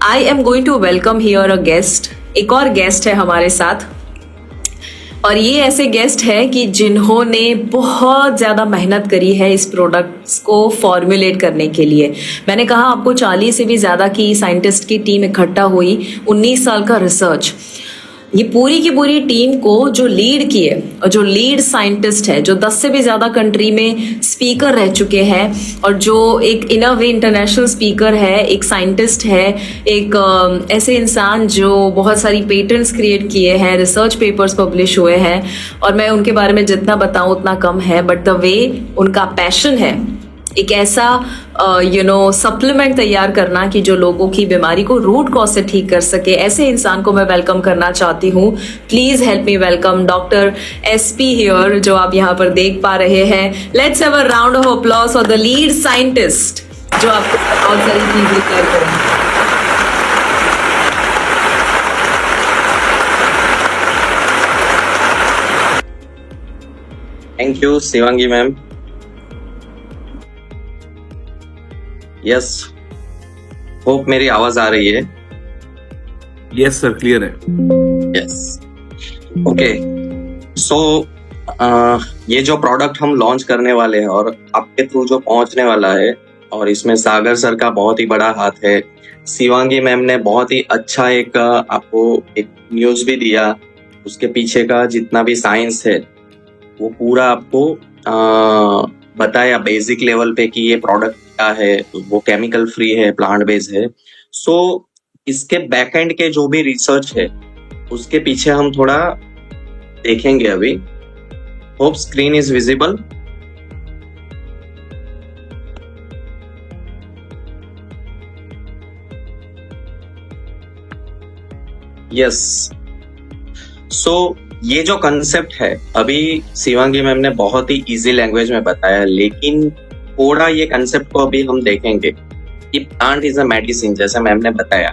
I am going to welcome here a guest. एक और guest है हमारे साथ, और ये ऐसे गेस्ट है कि जिन्होंने बहुत ज़्यादा मेहनत करी है इस प्रोडक्ट्स को फॉर्मुलेट करने के लिए। मैंने कहा आपको 40 से भी ज़्यादा की साइंटिस्ट की टीम इकट्ठा हुई, 19 साल का रिसर्च। ये पूरी की पूरी टीम को जो लीड किए और जो लीड साइंटिस्ट है, जो 10 से भी ज़्यादा कंट्री में स्पीकर रह चुके हैं, और जो एक इन अ वे इंटरनेशनल स्पीकर है, एक साइंटिस्ट है, एक ऐसे इंसान जो बहुत सारी पेटेंट्स क्रिएट किए हैं, रिसर्च पेपर्स पब्लिश हुए हैं, और मैं उनके बारे में जितना बताऊं उतना कम है। बट द वे उनका पैशन है एक ऐसा सप्लीमेंट तैयार करना कि जो लोगों की बीमारी को रूट कॉज से ठीक कर सके, ऐसे इंसान को मैं वेलकम करना चाहती हूँ। Please help me welcome doctor SP here, जो आप यहाँ पर देख पा रहे हैं। Let's have a round of applause for the lead scientist जो आपको बहुत सारी चीजें क्लियर करेंगे। Thank you Shivangi ma'am. Yes, hope मेरी आवाज आ रही है। यस सर, क्लियर है। Yes, okay. सो ये जो प्रोडक्ट हम लॉन्च करने वाले हैं और आपके थ्रू जो पहुंचने वाला है, और इसमें सागर सर का बहुत ही बड़ा हाथ है। शिवांगी मैम ने बहुत ही अच्छा एक आपको एक न्यूज भी दिया। उसके पीछे का जितना भी साइंस है वो पूरा आपको बताया बेसिक लेवल पे कि ये प्रोडक्ट क्या है, वो केमिकल फ्री है, प्लांट बेस्ड है। सो इसके बैकएंड के जो भी रिसर्च है उसके पीछे हम थोड़ा देखेंगे अभी। Hope screen is visible. Yes, so ये जो कंसेप्ट है अभी शिवांगी मैम ने बहुत ही इजी लैंग्वेज में बताया, लेकिन थोड़ा ये कंसेप्ट को अभी हम देखेंगे कि प्लांट इज अ मेडिसिन, जैसे मैम ने बताया।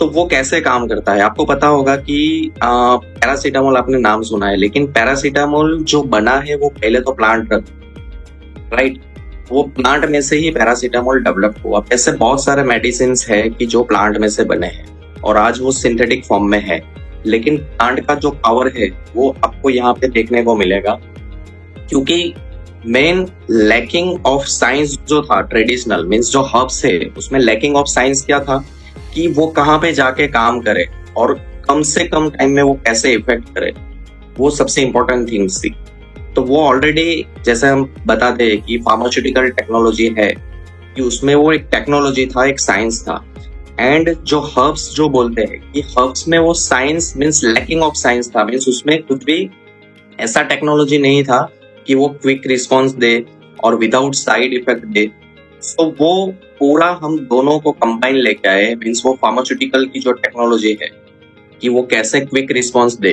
तो वो कैसे काम करता है। आपको पता होगा कि पैरासीटामोल आपने नाम सुना है, लेकिन पैरासीटामोल जो बना है वो पहले तो प्लांट राइट, वो प्लांट में से ही पैरासीटामोल डेवलप हुआ। ऐसे बहुत सारे मेडिसिन है कि जो प्लांट में से बने हैं और आज वो सिंथेटिक फॉर्म में है, लेकिन प्लांट का जो पावर है वो आपको यहाँ पे देखने को मिलेगा। क्योंकि मेन लैकिंग ऑफ साइंस जो था ट्रेडिशनल मीन्स जो हर्ब्स है, उसमें लैकिंग ऑफ साइंस क्या था कि वो कहाँ पे जाके काम करे और कम से कम टाइम में वो कैसे इफेक्ट करे, वो सबसे इंपॉर्टेंट थिंग्स थी। तो वो ऑलरेडी जैसे हम बताते हैं कि फार्मास्यूटिकल टेक्नोलॉजी है कि उसमें वो एक टेक्नोलॉजी था, एक साइंस था। एंड जो हर्ब्स जो बोलते हैं कि हर्ब्स में वो science means lacking of science था, मीन्स उसमें कुछ भी ऐसा टेक्नोलॉजी नहीं था कि वो क्विक रिस्पॉन्स दे और विदाउट साइड इफेक्ट दे। सो वो पूरा हम दोनों को कंबाइन लेके आए, मीन्स वो फार्मास्यूटिकल की जो टेक्नोलॉजी है कि वो कैसे क्विक रिस्पॉन्स दे,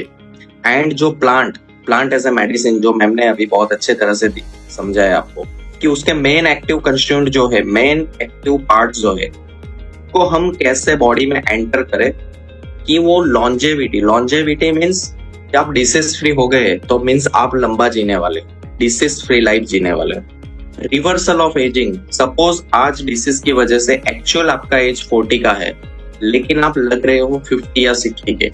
एंड जो प्लांट एज ए मेडिसिन जो मैम ने अभी बहुत अच्छे तरह से समझाया आपको कि उसके मेन एक्टिव कंस्टिट्यूएंट जो है, मेन एक्टिव पार्ट जो है, को हम कैसे बॉडी में एंटर करें कि वो लॉन्जेविटी मीन्स कि आप डिसीज फ्री हो गए तो मीन्स आप लंबा जीने वाले, डिसीज फ्री लाइफ जीने वाले। रिवर्सल ऑफ एजिंग, सपोज आज डिसीज की वजह से एक्चुअल आपका एज 40 का है, लेकिन आप लग रहे हो 50 या 60 के,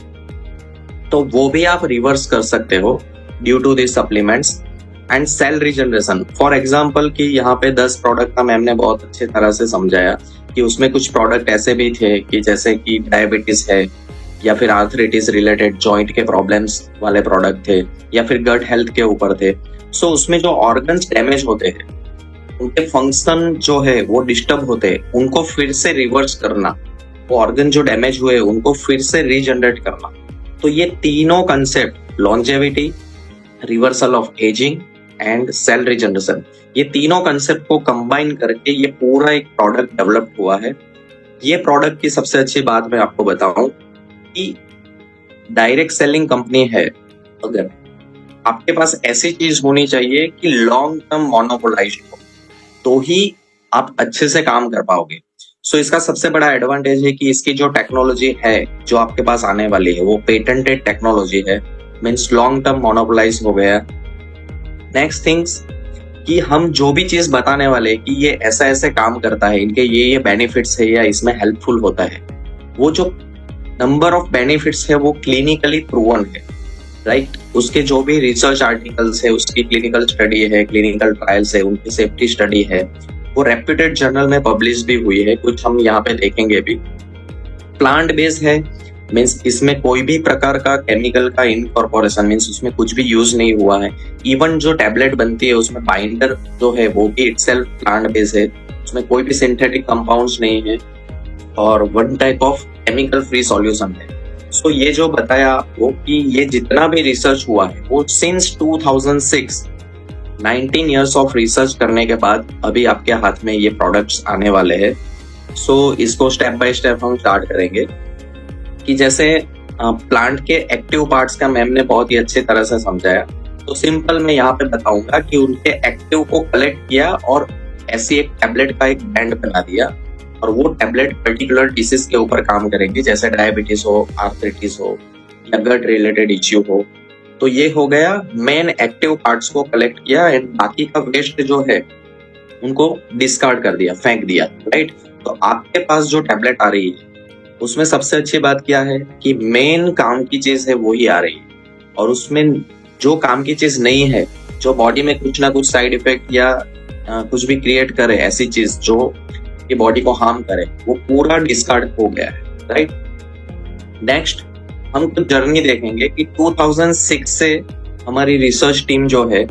तो वो भी आप रिवर्स कर सकते हो due to this supplements. And cell regeneration, for example कि यहाँ पे 10 प्रोडक्ट का मैम ने बहुत अच्छे तरह से समझाया कि उसमें कुछ प्रोडक्ट ऐसे भी थे कि जैसे कि डायबिटीज है, या फिर आर्थराइटिस रिलेटेड जॉइंट के प्रॉब्लम्स वाले प्रोडक्ट थे, या फिर गट हेल्थ के ऊपर थे। सो उसमें जो ऑर्गन्स डैमेज होते हैं, उनके फंक्शन जो है वो डिस्टर्ब होते हैं, उनको फिर से रिवर्स करना, वो ऑर्गन जो डैमेज हुए उनको फिर से रीजनरेट करना। तो ये तीनों concept, longevity, reversal of aging and cell regeneration, ये तीनों कंसेप्ट को कंबाइन करके ये पूरा एक प्रोडक्ट डेवलप हुआ है। ये प्रोडक्ट की सबसे अच्छी बात मैं आपको बताऊं कि डायरेक्ट सेलिंग कंपनी है, अगर आपके पास ऐसी चीज होनी चाहिए कि लॉन्ग टर्म मोनोपोलाइज हो, तो ही आप अच्छे से काम कर पाओगे। सो इसका सबसे बड़ा एडवांटेज है कि इसकी जो टेक्नोलॉजी है जो आपके पास आने वाली है वो पेटेंटेड टेक्नोलॉजी है, मीन्स लॉन्ग टर्म मोनोपोलाइज हो गया। नेक्स्ट थिंग्स कि हम जो भी चीज बताने वाले कि ये ऐसा ऐसे काम करता है, इनके ये बेनिफिट्स है या इसमें हेल्पफुल होता है, वो जो नंबर ऑफ बेनिफिट्स है वो क्लिनिकली प्रूवन है, राइट। उसके जो भी रिसर्च आर्टिकल्स है, उसकी क्लिनिकल स्टडी है, क्लिनिकल ट्रायल्स है, उनकी सेफ्टी स्टडी है, वो रेप्यूटेड जर्नल में पब्लिश भी हुई है, कुछ हम यहाँ पे देखेंगे भी। प्लांट बेस्ड है, मीन्स इसमें कोई भी प्रकार का केमिकल का इनकॉर्पोरेशन, मीन्स उसमें कुछ भी यूज नहीं हुआ है। इवन जो टैबलेट बनती है उसमें बाइंडर जो है वो भी इटसेल्फ प्लांट बेस्ड है, उसमें कोई भी सिंथेटिक कंपाउंड्स नहीं है और one type of chemical free solution है। सो ये जो बताया वो कि ये जितना भी रिसर्च हुआ है वो सिंस 2006 19 इयर्स ऑफ रिसर्च करने के बाद अभी आपके हाथ में ये प्रोडक्ट्स आने वाले हैं। सो इसको स्टेप बाय स्टेप हम स्टार्ट करेंगे कि जैसे प्लांट के एक्टिव पार्ट्स का मैम ने बहुत ही अच्छी तरह से समझाया। तो सिंपल मैं यहाँ पे बताऊंगा कि उनके एक्टिव को कलेक्ट किया और ऐसी एक टैबलेट का एक बैंड बना दिया और वो टैबलेट पर्टिकुलर डिसीज के ऊपर काम करेंगी, जैसे डायबिटीज हो, आर्थराइटिस हो या गट रिलेटेड इश्यू हो। तो ये हो गया मेन एक्टिव पार्ट्स को कलेक्ट किया एंड बाकी का वेस्ट जो है उनको डिस्कार्ड कर दिया, फेंक दिया, राइट। तो आपके पास जो टैबलेट आ रही है उसमें सबसे अच्छी बात क्या है कि मेन काम की चीज है वही आ रही है, और उसमें जो काम की चीज नहीं है, जो बॉडी में कुछ ना कुछ साइड इफेक्ट या कुछ भी क्रिएट करे, ऐसी चीज जो कि बॉडी को हार्म करे, वो पूरा डिस्कार्ड हो गया है, राइट। नेक्स्ट हम कुछ जर्नी देखेंगे कि 2006 से हमारी रिसर्च टीम जो है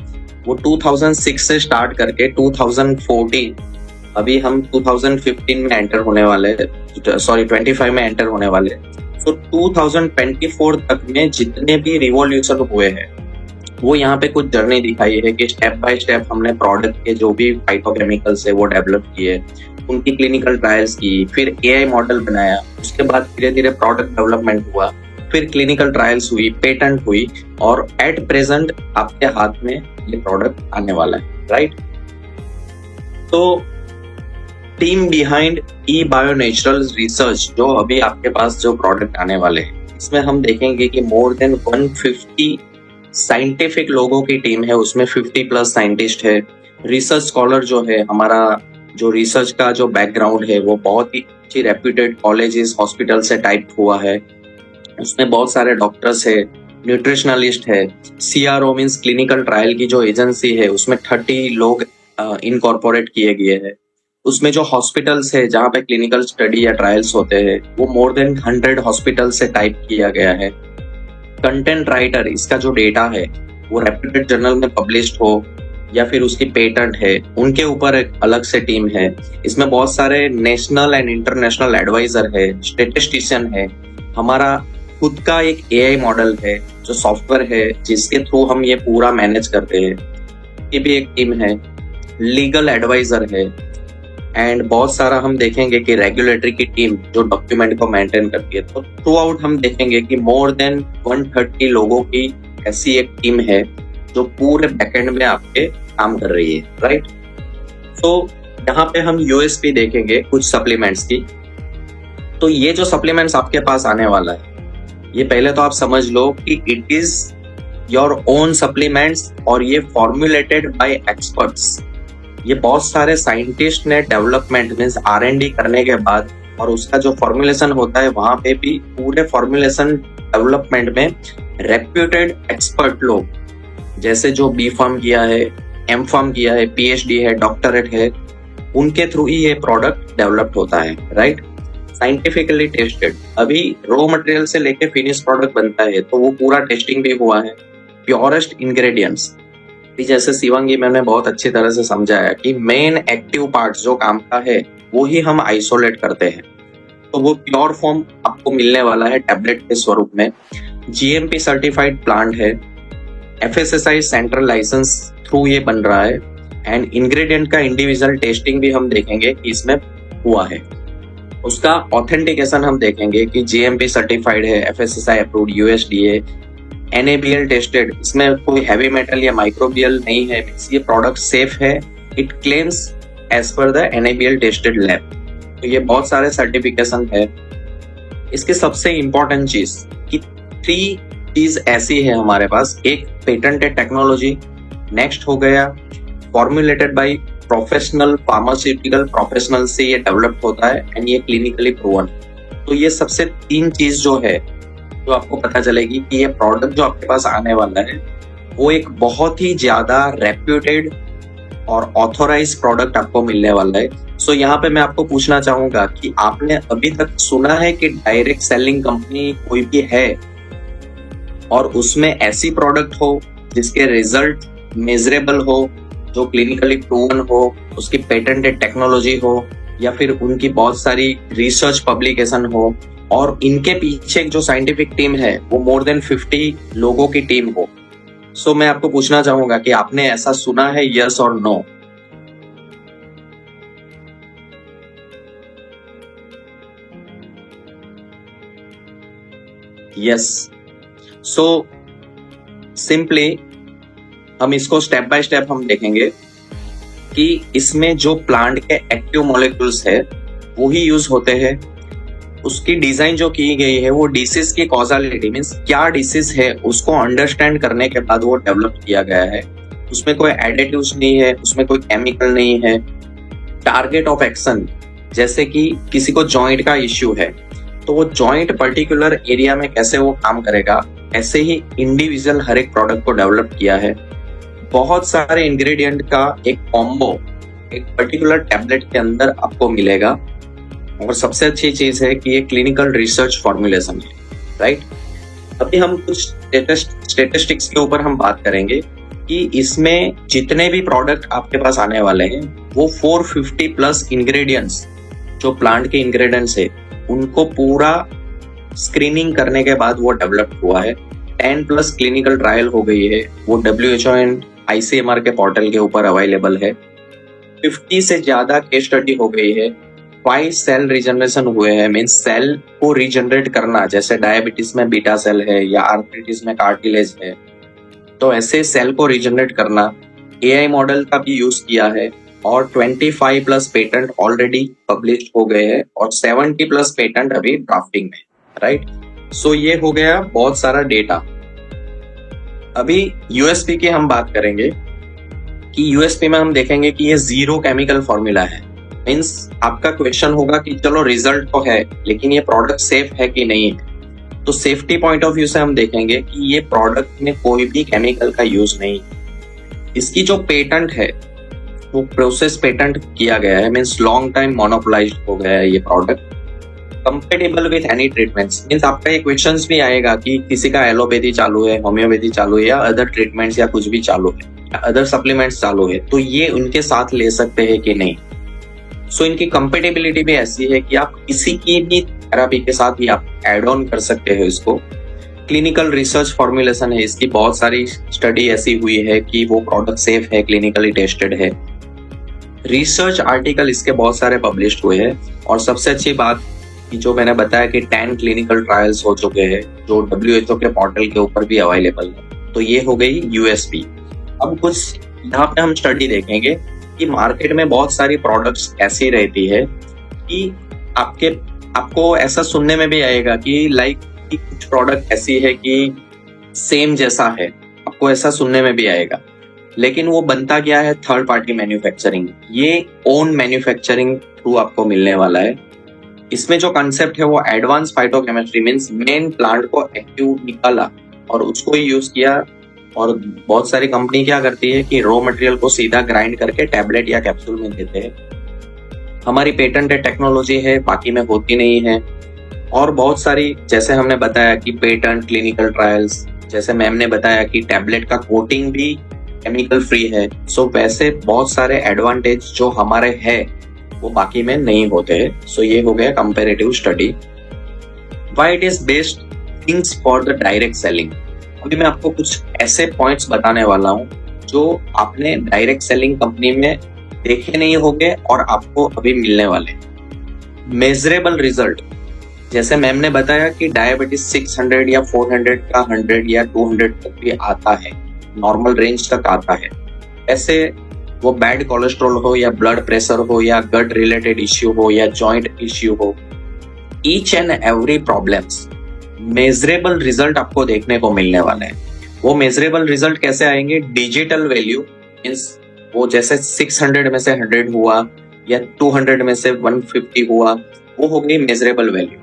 वो 2006 से स्टार्ट करके 2014, अभी हम 2015 में एंटर होने वाले, सॉरी 25 में एंटर होने वाले। तो 2024 तक में जितने भी रिवॉल्यूशन हुए हैं वो यहाँ पे कुछ जर्नी दिखाई है कि स्टेप बाय स्टेप हमने प्रोडक्ट के जो भी फाइटोकेमिकल्स है वो डेवलप किए, उनकी क्लिनिकल ट्रायल्स की, फिर एआई मॉडल बनाया, उसके बाद धीरे धीरे प्रोडक्ट डेवलपमेंट हुआ, फिर क्लिनिकल ट्रायल्स हुई, पेटेंट हुई और एट प्रेजेंट आपके हाथ में ये प्रोडक्ट आने वाला है, राइट। तो टीम बिहाइंड ई बायो नेचुरल रिसर्च, जो अभी आपके पास जो प्रोडक्ट आने वाले हैं, इसमें हम देखेंगे कि मोर देन 150 साइंटिफिक लोगों की टीम है, उसमें 50+ साइंटिस्ट है। रिसर्च स्कॉलर जो है, हमारा जो रिसर्च का जो बैकग्राउंड है वो बहुत ही अच्छी रेप्यूटेड कॉलेजेस, हॉस्पिटल से टाइप हुआ है, उसमें बहुत सारे डॉक्टर्स है, न्यूट्रिशनलिस्ट है, CRO मीन्स क्लिनिकल ट्रायल की जो एजेंसी है उसमें 30 लोग इनकॉर्पोरेट किए गए हैं। उसमें जो हॉस्पिटल्स है जहाँ पे क्लिनिकल स्टडी या ट्रायल्स होते हैं वो मोर देन 100 हॉस्पिटल से टाइप किया गया है। कंटेंट राइटर, इसका जो डेटा है वो रेप्यूटेड जर्नल में पब्लिश्ड हो या फिर उसकी पेटेंट है, उनके ऊपर एक अलग से टीम है। इसमें बहुत सारे नेशनल एंड इंटरनेशनल एडवाइजर है, स्टेटिस्टिशियन है, हमारा खुद का एक AI मॉडल है जो सॉफ्टवेयर है जिसके थ्रू हम ये पूरा मैनेज करते हैं, ये भी एक टीम है। लीगल एडवाइजर है एंड बहुत सारा हम देखेंगे कि रेगुलेटरी की टीम जो डॉक्यूमेंट को मेंटेन करती है। तो थ्रू आउट हम देखेंगे कि मोर देन 130 लोगों की ऐसी एक टीम है जो पूरे बैकएंड में आपके काम कर रही है, राइट। तो यहाँ पे हम USP देखेंगे कुछ सप्लीमेंट्स की। तो ये जो सप्लीमेंट्स आपके पास आने वाला है, ये पहले तो आप समझ लो कि it is your own supplements और ये फॉर्मुलेटेड बाय एक्सपर्ट्स। ये बहुत सारे साइंटिस्ट ने डेवलपमेंट मीन्स R&D करने के बाद और उसका जो फॉर्मुलेशन होता है वहां पे भी पूरे फॉर्मुलेशन डेवलपमेंट में रेप्यूटेड एक्सपर्ट लोग, जैसे जो B.Pharm किया है, M.Pharm किया है, PhD है, डॉक्टरेट है, उनके थ्रू ही ये प्रोडक्ट डेवलप्ड होता है, राइट। साइंटिफिकली टेस्टेड, अभी रॉ मटेरियल से लेके फिनिश प्रोडक्ट बनता है तो वो पूरा टेस्टिंग भी हुआ है। प्योरेस्ट इंग्रेडिएंट्स, जैसे शिवांगी मैम ने बहुत अच्छी तरह से समझाया कि मेन एक्टिव पार्ट्स जो काम का है वो ही हम आइसोलेट करते हैं, तो वो प्योर फॉर्म आपको मिलने वाला है टैबलेट के स्वरूप में। GMP सर्टिफाइड प्लांट है, FSSAI सेंट्रल लाइसेंस थ्रू ये बन रहा है एंड इंग्रेडिएंट का इंडिविजुअल टेस्टिंग भी हम देखेंगे कि इसमें हुआ है। उसका ऑथेंटिकेशन हम देखेंगे कि GMP सर्टिफाइड है, FSSAI approved, USDA, NABL tested, इसमें कोई हैवी मेटल या माइक्रोबियल नहीं है, ये प्रोडक्ट सेफ है, it claims as per the NABL tested lab. तो ये बहुत सारे सर्टिफिकेशन है। इसकी सबसे इंपॉर्टेंट चीज कि 3 चीज ऐसी है हमारे पास, एक पेटेंटेड टेक्नोलॉजी, नेक्स्ट हो गया formulated by professional pharmaceutical professional से ये डेवलप होता है एंड ये क्लिनिकली प्रूवन। तो ये सबसे 3 चीज जो है तो आपको पता चलेगी कि ये प्रोडक्ट जो आपके पास आने वाला है वो एक बहुत ही ज्यादा रेप्यूटेड और ऑथोराइज प्रोडक्ट आपको मिलने वाला है। सो यहाँ पे मैं आपको पूछना चाहूंगा कि आपने अभी तक सुना है कि डायरेक्ट सेलिंग कंपनी कोई भी है और उसमें ऐसी प्रोडक्ट हो जिसके रिजल्ट मेजरेबल हो, जो क्लिनिकली प्रूवन हो, उसकी पेटेंटेड टेक्नोलॉजी हो, या फिर उनकी बहुत सारी रिसर्च पब्लिकेशन हो और इनके पीछे जो साइंटिफिक टीम है वो मोर देन 50 लोगों की टीम हो। सो मैं आपको पूछना चाहूंगा कि आपने ऐसा सुना है, यस और नो? यस। सो सिंपली हम इसको स्टेप बाय स्टेप हम देखेंगे कि इसमें जो प्लांट के एक्टिव मॉलिक्यूल्स है वो ही यूज होते हैं। उसकी डिजाइन जो की गई है वो डिसीज की कॉजालिटी मीन्स क्या डिसीज है उसको अंडरस्टैंड करने के बाद वो डेवलप किया गया है। उसमें कोई एडिटिव्स नहीं है, उसमें कोई केमिकल नहीं है। टारगेट ऑफ एक्शन, जैसे कि किसी को जॉइंट का इश्यू है तो वो जॉइंट पर्टिकुलर एरिया में कैसे वो काम करेगा, ऐसे ही इंडिविजुअल हर एक प्रोडक्ट को डेवलप किया है। बहुत सारे इंग्रेडिएंट का एक कॉम्बो एक पर्टिकुलर टैबलेट के अंदर आपको मिलेगा और सबसे अच्छी चीज है कि ये क्लिनिकल रिसर्च फॉर्मुलेशन है, राइट। अभी हम कुछ स्टेटिस्टिक्स के ऊपर हम बात करेंगे कि इसमें जितने भी प्रोडक्ट आपके पास आने वाले हैं वो 450 प्लस इंग्रेडिएंट्स जो प्लांट के इंग्रेडिएंट्स है उनको पूरा स्क्रीनिंग करने के बाद वो डेवलप हुआ है। 10 प्लस क्लिनिकल ट्रायल हो गई है, वो WHO एंड ICMR के पोर्टल के ऊपर अवेलेबल है। 50 से ज्यादा केस स्टडी हो गई है। 5 सेल रिजनरेशन हुए हैं, मीन्स सेल को रिजनरेट करना, जैसे डायबिटीज में बीटा सेल है या आर्थराइटिस में कार्टिलेज है, तो ऐसे सेल को रिजनरेट करना। AI मॉडल का भी यूज किया है और 25 प्लस पेटेंट ऑलरेडी पब्लिश हो गए हैं और 70 प्लस पेटेंट अभी ड्राफ्टिंग में, राइट। सो ये हो गया बहुत सारा डेटा। अभी USP की हम बात करेंगे कि USP में हम देखेंगे कि ये 0 केमिकल फॉर्मूला है। मीन्स आपका क्वेश्चन होगा कि चलो रिजल्ट तो है लेकिन ये प्रोडक्ट सेफ है कि नहीं है, तो सेफ्टी पॉइंट ऑफ व्यू से हम देखेंगे कि ये प्रोडक्ट में कोई भी केमिकल का यूज नहीं। इसकी जो पेटेंट है वो प्रोसेस पेटेंट किया गया है, मीन्स लॉन्ग टाइम मोनोपोलाइज्ड हो गया है ये product. Compatible with any treatments, means आपका ये क्वेश्चंस भी आएगा कि किसी का एलोपैथी चालू है, होम्योपैथी चालू है या अदर ट्रीटमेंट्स या कुछ भी चालू है या अदर सप्लीमेंट्स चालू है, तो ये उनके साथ ले सकते हैं कि नहीं। सो इनकी कंपेटेबिलिटी भी ऐसी है कि आप किसी की भी थेरापी के साथ ही आप एड ऑन कर सकते हो इसको। क्लिनिकल रिसर्च फॉर्मुलेशन है, इसकी बहुत सारी स्टडी ऐसी हुई है कि वो प्रोडक्ट सेफ है, क्लिनिकली टेस्टेड है। रिसर्च आर्टिकल इसके बहुत सारे पब्लिश्ड हुए हैं और सबसे अच्छी बात कि जो मैंने बताया कि 10 क्लिनिकल ट्रायल्स हो चुके हैं जो WHO के पोर्टल के ऊपर भी अवेलेबल है। तो ये हो गई USP। अब कुछ यहाँ पे हम स्टडी देखेंगे कि मार्केट में बहुत सारी प्रोडक्ट्स ऐसी रहती है कि आपको ऐसा सुनने में भी आएगा कि लाइक कि कुछ प्रोडक्ट ऐसी है कि सेम जैसा है, आपको ऐसा सुनने में भी आएगा, लेकिन वो बनता क्या है, थर्ड पार्टी मैन्युफैक्चरिंग। ये ओन मैन्युफैक्चरिंग थ्रू आपको मिलने वाला है। इसमें जो कंसेप्ट है वो advance phytochemistry means main plant को एक्टिव निकाला और उसको ही यूज किया। और बहुत सारी कंपनी क्या करती है कि रॉ मटेरियल को सीधा ग्राइंड करके टैबलेट या कैप्सूल में देते हैं। हमारी पेटेंटेड टेक्नोलॉजी है, बाकी में होती नहीं है। और बहुत सारी, जैसे हमने बताया कि पेटेंट, क्लिनिकल ट्रायल्स, जैसे मैम ने बताया कि टैबलेट का कोटिंग भी केमिकल फ्री है। सो वैसे बहुत सारे एडवांटेज जो हमारे है वो बाकी में नहीं होते हैं। सो ये हो गया comparative study. Why it is best things for the direct selling. अभी मैं आपको कुछ ऐसे पॉइंट्स बताने वाला हूँ जो आपने डायरेक्ट सेलिंग कंपनी में देखे नहीं होंगे और आपको अभी मिलने वाले। मेजरेबल रिजल्ट, जैसे मैम ने बताया कि डायबिटीज 600 या 400 का 100 या 200 तक भी आता है, नॉर्मल रेंज तक आता है। ऐसे वो बैड कोलेस्ट्रॉल हो या ब्लड प्रेशर हो या गट रिलेटेड इश्यू हो या जॉइंट इश्यू हो, each and every problems measurable result आपको देखने को मिलने वाले हैं। वो मेजरेबल रिजल्ट कैसे आएंगे, डिजिटल वैल्यू मींस वो जैसे 600 में से 100 हुआ या 200 में से 150 हुआ, वो हो गई मेजरेबल वैल्यू।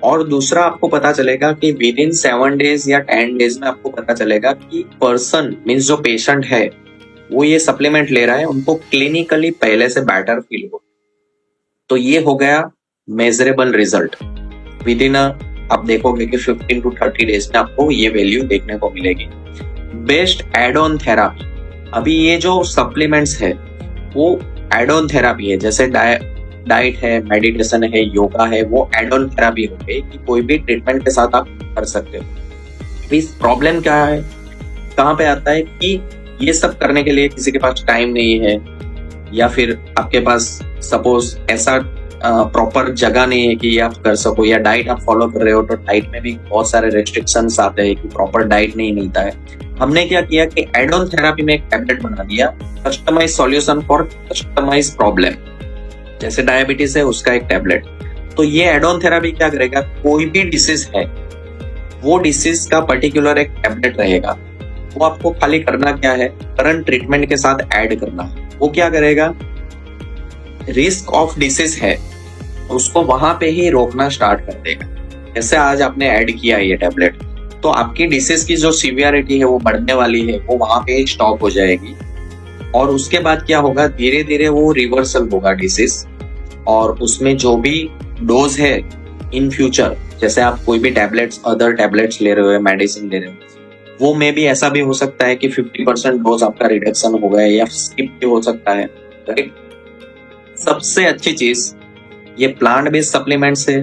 और दूसरा आपको पता चलेगा कि विद इन 7 डेज या 10 डेज में आपको पता चलेगा कि पर्सन मीन्स जो पेशेंट है वो ये सप्लीमेंट ले रहा है, उनको क्लिनिकली पहले से बेटर फील हो। तो ये हो गया मेजरेबल रिजल्ट। विद इन आप देखोगे कि 15 to 30 डेज में आपको ये वैल्यू देखने को मिलेगी। बेस्ट एड ऑन थेरापी, अभी ये जो सप्लीमेंट्स है वो एड ऑन थेरापी है, जैसे डाइट है, मेडिटेशन है, योगा है, वो एड ऑन थेरापी हो गई कि कोई भी ट्रीटमेंट के साथ आप कर सकते हो। इस प्रॉब्लम क्या है, कहाँ पे आता है कि ये सब करने के लिए किसी के पास टाइम नहीं है, या फिर आपके पास सपोज ऐसा प्रॉपर जगह नहीं है कि ये आप कर सको, या डाइट आप फॉलो कर रहे हो तो डाइट में भी बहुत सारे रेस्ट्रिक्शंस आते हैं कि प्रॉपर डाइट नहीं मिलता है। हमने क्या किया कि एड ऑन थेरापी में एक टैबलेट बना दिया, customize solution for customize problem. जैसे डायबिटीज है उसका एक टैबलेट। तो ये एड ऑन थेरापी क्या करेगा, कोई भी डिसीज है वो डिसीज का पर्टिकुलर एक टैबलेट रहेगा, वो आपको खाली करना क्या है, करंट ट्रीटमेंट के साथ ऐड करना है। वो क्या करेगा, रिस्क ऑफ डिसीज है उसको वहां पे ही रोकना स्टार्ट कर देगा। जैसे आज आपने ऐड किया ये टैबलेट, तो आपकी डिसीज की जो सीवियरिटी है वो बढ़ने वाली है, वो वहां पे ही स्टॉप हो जाएगी। और उसके बाद क्या होगा, धीरे धीरे वो रिवर्सल होगा डिसीज, और उसमें जो भी डोज है इन फ्यूचर, जैसे आप कोई भी टैबलेट्स अदर टैबलेट्स ले रहे हो, मेडिसिन ले रहे हो, वो में भी ऐसा भी हो सकता है कि 50% डोज आपका रिडक्शन हो गया या स्किप भी हो सकता है, राइट। सबसे अच्छी चीज ये प्लांट बेस्ड सप्लीमेंट्स है,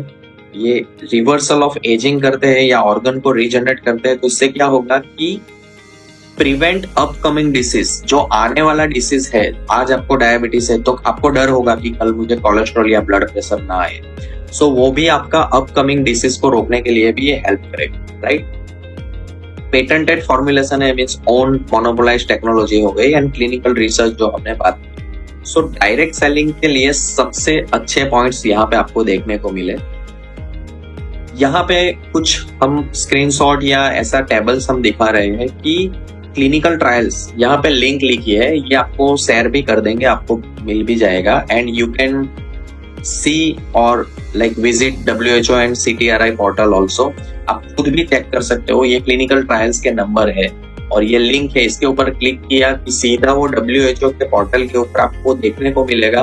ये रिवर्सल ऑफ एजिंग करते हैं या ऑर्गन को रीजनरेट करते हैं। तो इससे क्या होगा कि प्रिवेंट अपकमिंग डिसीज, जो आने वाला डिसीज है, आज आपको डायबिटीज है तो आपको डर होगा कि कल मुझे कोलेस्ट्रॉल या ब्लड प्रेशर ना आए, सो वो भी आपका अपकमिंग डिसीज को रोकने के लिए भी ये हेल्प करेगा, राइट। पेटेंटेड फॉर्मुलेशन है, मींस ओन मोनोपोलाइज्ड टेक्नोलॉजी हो गई, एंड क्लिनिकल रिसर्च जो हमने बात की। सो डायरेक्ट सेलिंग के लिए सबसे अच्छे पॉइंट्स यहाँ पे आपको देखने को मिले। यहाँ पे कुछ हम स्क्रीनशॉट या ऐसा टेबल्स हम दिखा रहे हैं कि क्लिनिकल ट्रायल्स, यहाँ पे लिंक लिखी है, ये आपको शेयर भी कर देंगे, आपको मिल भी जाएगा, एंड यू कैन सी और like visit WHO and CTRI portal also. आप खुद भी चेक कर सकते हो, ये क्लिनिकल ट्रायल्स के नंबर है और ये लिंक है, इसके ऊपर क्लिक किया कि सीधा वो WHO के पोर्टल के ऊपर आपको देखने को मिलेगा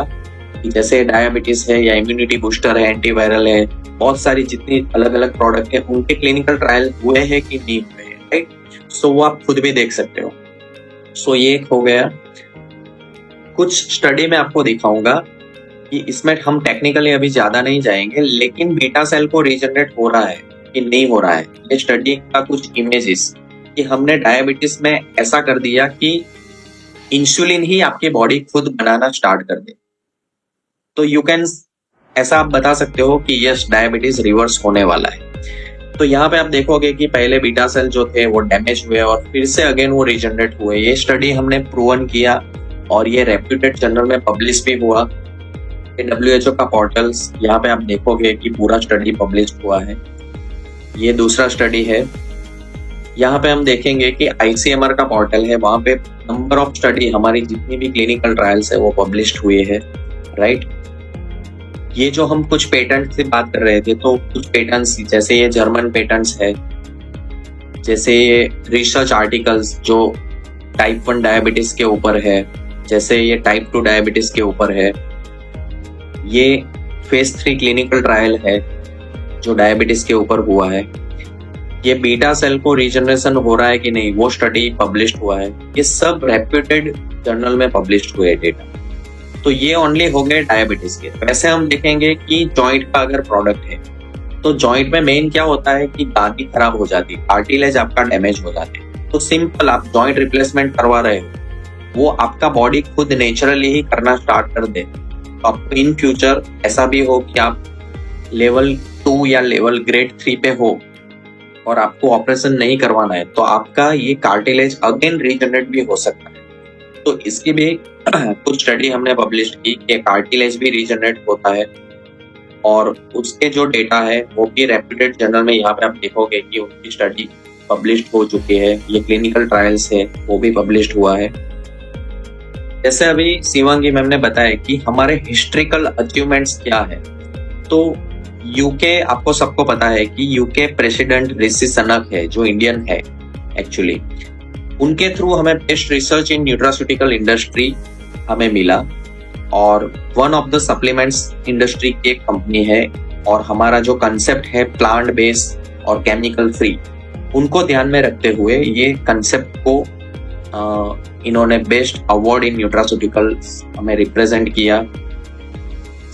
कि जैसे डायबिटीज है या इम्यूनिटी बूस्टर है, एंटीवायरल है, बहुत सारी जितनी अलग अलग प्रोडक्ट है उनके क्लिनिकल ट्रायल हुए हैं कि नहीं हुए हैं, राइट। सो वो आप खुद भी देख सकते हो। सो ये एक हो गया। कुछ स्टडी में आपको दिखाऊंगा कि इसमें हम टेक्निकली अभी ज्यादा नहीं जाएंगे, लेकिन बीटा सेल को रीजनरेट हो रहा है कि नहीं हो रहा है, ये स्टडी का कुछ इमेजेस कि हमने डायबिटीज में ऐसा कर दिया कि इंसुलिन ही आपकी बॉडी खुद बनाना स्टार्ट कर दे। तो यू कैन ऐसा आप बता सकते हो कि यस डायबिटीज रिवर्स होने वाला है। तो यहाँ पे आप देखोगे कि पहले बीटा सेल जो थे वो डैमेज हुए और फिर से अगेन वो रीजनरेट हुए। ये स्टडी हमने प्रूवन किया और ये रेप्यूटेड जर्नल में पब्लिश भी हुआ। WHO का पोर्टल्स, यहाँ पे आप देखोगे कि पूरा स्टडी पब्लिश हुआ है। ये दूसरा स्टडी है। यहाँ पे हम देखेंगे कि ICMR का पोर्टल है, वहां पे नंबर ऑफ स्टडी, हमारी जितनी भी क्लिनिकल ट्रायल्स है वो पब्लिश्ड हुए हैं, राइट। ये जो हम कुछ पेटेंट से बात कर रहे थे, तो कुछ पेटेंट्स जैसे ये जर्मन पेटेंट्स है, जैसे ये रिसर्च आर्टिकल्स जो टाइप 1 डायबिटीज के ऊपर है, जैसे ये टाइप 2 डायबिटीज के ऊपर है, ये फेज 3 क्लिनिकल ट्रायल है जो डायबिटीज के ऊपर हुआ है, ये बीटा सेल को रीजनरेशन हो रहा है कि नहीं वो स्टडी पब्लिश्ड हुआ है। ये सब रेप्यूटेड जर्नल में पब्लिश्ड हुए डेटा। तो ये ओनली हो गए डायबिटीज के। वैसे हम देखेंगे कि जॉइंट का अगर प्रोडक्ट है तो जॉइंट में मेन क्या होता है कि गादी खराब हो जाती है, कार्टिलेज आपका डैमेज हो जाते हैं। तो सिंपल आप जॉइंट रिप्लेसमेंट करवा रहे हो, वो आपका बॉडी खुद नेचुरली ही करना स्टार्ट कर दे। तो आपको इन फ्यूचर ऐसा भी हो कि आप लेवल 2 या लेवल ग्रेड 3 पे हो और आपको ऑपरेशन नहीं करवाना है, तो आपका ये कार्टिलेज अगेन रीजनरेट भी हो सकता है। तो इसकी भी कुछ स्टडी हमने पब्लिश की कि कार्टिलेज भी रीजनरेट होता है, और उसके जो डेटा है वो भी रेप्यूटेड जर्नल में, यहाँ पे आप देखोगे कि उनकी स्टडी पब्लिश्ड हो चुकी है। ये क्लिनिकल ट्रायल्स है वो भी पब्लिश्ड हुआ है। जैसे अभी शिवांगी मैम ने बताया कि हमारे हिस्ट्रिकल अचीवमेंट्स क्या है, तो यूके, आपको सबको पता है कि यूके प्रेसिडेंट ऋषि सनक है, जो इंडियन है एक्चुअली, उनके थ्रू हमें बेस्ट रिसर्च इन न्यूट्रास्यूटिकल इंडस्ट्री हमें मिला, और one of the supplements industry की एक कंपनी है, और हमारा जो कंसेप्ट है प्लांट बेस्ड और केमिकल फ्री, उनको ध्यान में रखते हुए ये कंसेप्ट को इन्होंने बेस्ट अवार्ड इन न्यूट्रास्यूटिकल्स हमें रिप्रेजेंट किया।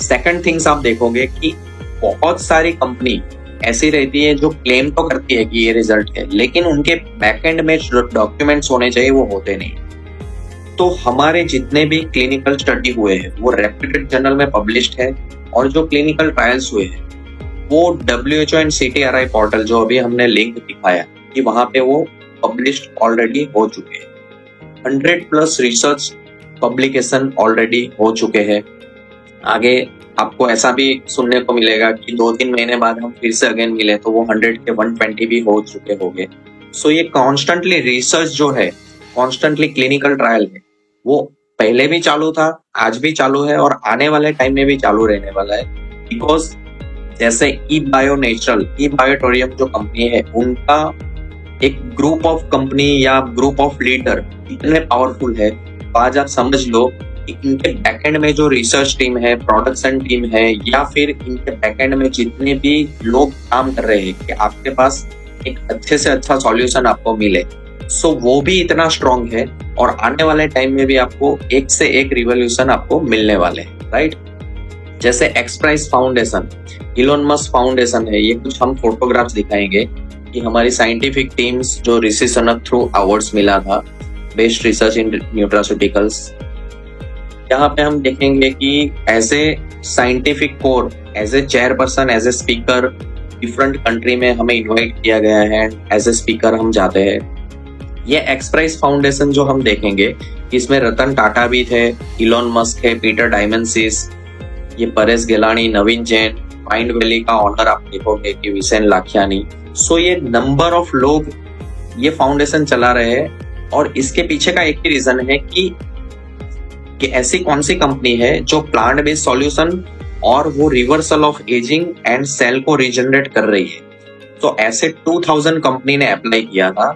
सेकंड थिंग्स आप देखोगे कि बहुत सारी कंपनी ऐसी रहती है जो क्लेम तो करती है कि ये रिजल्ट है, लेकिन उनके बैकएंड में जो डॉक्यूमेंट्स होने चाहिए वो होते नहीं। तो हमारे जितने भी क्लिनिकल स्टडी हुए हैं वो रेप्यूटेड जर्नल में पब्लिश्ड है, और जो क्लिनिकल ट्रायल्स हुए हैं वो WHO एंड CTRI पोर्टल, जो अभी हमने लिंक दिखाया कि वहां पे वो पब्लिश्ड ऑलरेडी हो चुके हैं। 100+ रिसर्च पब्लिकेशन ऑलरेडी हो चुके हैं। आगे आपको ऐसा भी सुनने को मिलेगा कि 2-3 महीने बाद हम फिर से अगेन मिले तो वो 100 के 120 भी हो चुके होंगे। सो ये कॉन्स्टेंटली रिसर्च जो है, कॉन्स्टेंटली क्लिनिकल ट्रायल है, वो पहले भी चालू था, आज भी चालू है, और आने वाले टाइम में भी चालू रहने वाला है। बिकॉज जैसे ई बायोटोरियम जो कंपनी है, उनका एक ग्रुप ऑफ कंपनी या ग्रुप ऑफ लीडर इतने पावरफुल है, तो आज आप समझ लो कि इनके बैकएंड में जो रिसर्च टीम है, प्रोडक्शन टीम है, या फिर इनके बैकएंड में जितने भी लोग काम कर रहे हैं कि आपके पास एक अच्छे से अच्छा सॉल्यूशन आपको मिले, सो वो भी इतना स्ट्रॉन्ग है, और आने वाले टाइम में भी आपको एक से एक रिवोल्यूशन आपको मिलने वाले हैं, राइट। जैसे एक्सप्राइज फाउंडेशन, इलोन मस्क फाउंडेशन है, ये कुछ हम फोटोग्राफ्स दिखाएंगे कि हमारी साइंटिफिक टीम्स जो ऋषि सनक थ्रू अवार्ड्स मिला था बेस्ट रिसर्च इन न्यूट्रास्यूटिकल्स, यहाँ पे हम देखेंगे कि as a scientific core, as a chairperson, as a speaker, different country में हमें इनवाइट किया गया है, एज ए स्पीकर हम जाते हैं। ये एक्सप्राइज फाउंडेशन जो हम देखेंगे, इसमें रतन टाटा भी थे, इलोन मस्क है, पीटर डायमंडसीस, ये परेश गेलानी, नवीन जैन, माइंड वैली का ऑनर आप देखोगे कि विसेन लाखियानी। सो ये नंबर ऑफ लोग ये फाउंडेशन चला रहे हैं, और इसके पीछे का एक ही रीजन है कि ऐसी कौन सी कंपनी है जो प्लांट बेस्ड सॉल्यूशन और वो reversal of aging and cell को रिजनरेट कर रही है। तो ऐसे 2000 कंपनी ने अप्लाई किया था,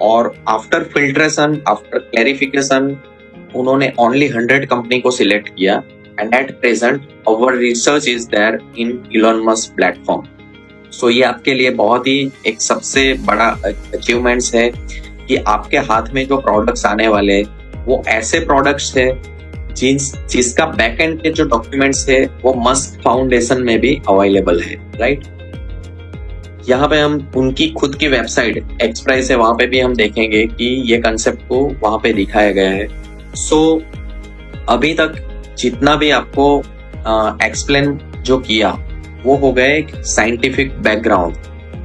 और आफ्टर फिल्ट्रेशन, आफ्टर क्लैरिफिकेशन, उन्होंने ओनली 100 कंपनी को सिलेक्ट किया, and at present our research is there in Elon Musk platform. So ये आपके लिए बहुत ही एक सबसे बड़ा अचीवमेंट्स है कि आपके हाथ में जो प्रोडक्ट्स आने वाले वो ऐसे प्रोडक्ट्स है जिसका बैकएंड के जो डॉक्यूमेंट्स है वो मस्क फाउंडेशन में भी अवेलेबल है, राइट। यहाँ पे हम उनकी खुद की वेबसाइट एक्सप्राइज है, वहां पे भी हम देखेंगे कि ये कंसेप्ट को वहां पे दिखाया गया है। सो अभी तक जितना भी आपको एक्सप्लेन जो किया वो हो गया एक साइंटिफिक बैकग्राउंड।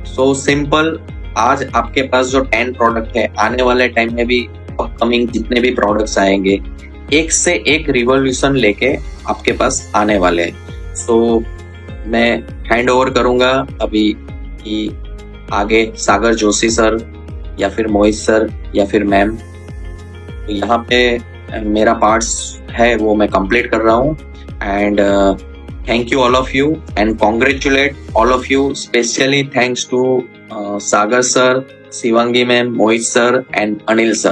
सो सिंपल, आज आपके पास जो 10 प्रोडक्ट है, आने वाले टाइम में भी अपकमिंग जितने भी प्रोडक्ट्स आएंगे, एक से एक रिवॉल्यूशन लेके आपके पास आने वाले हैं। सो मैं हैंड ओवर करूंगा अभी कि आगे सागर जोशी सर या फिर मोहित सर या फिर मैम, तो यहाँ पे मेरा पार्ट्स है वो मैं कंप्लीट कर रहा हूँ। And thank you all of you and congratulate all of you, especially thanks to Sagar sir, Shivangi ma'am, Mohit sir and Anil sir.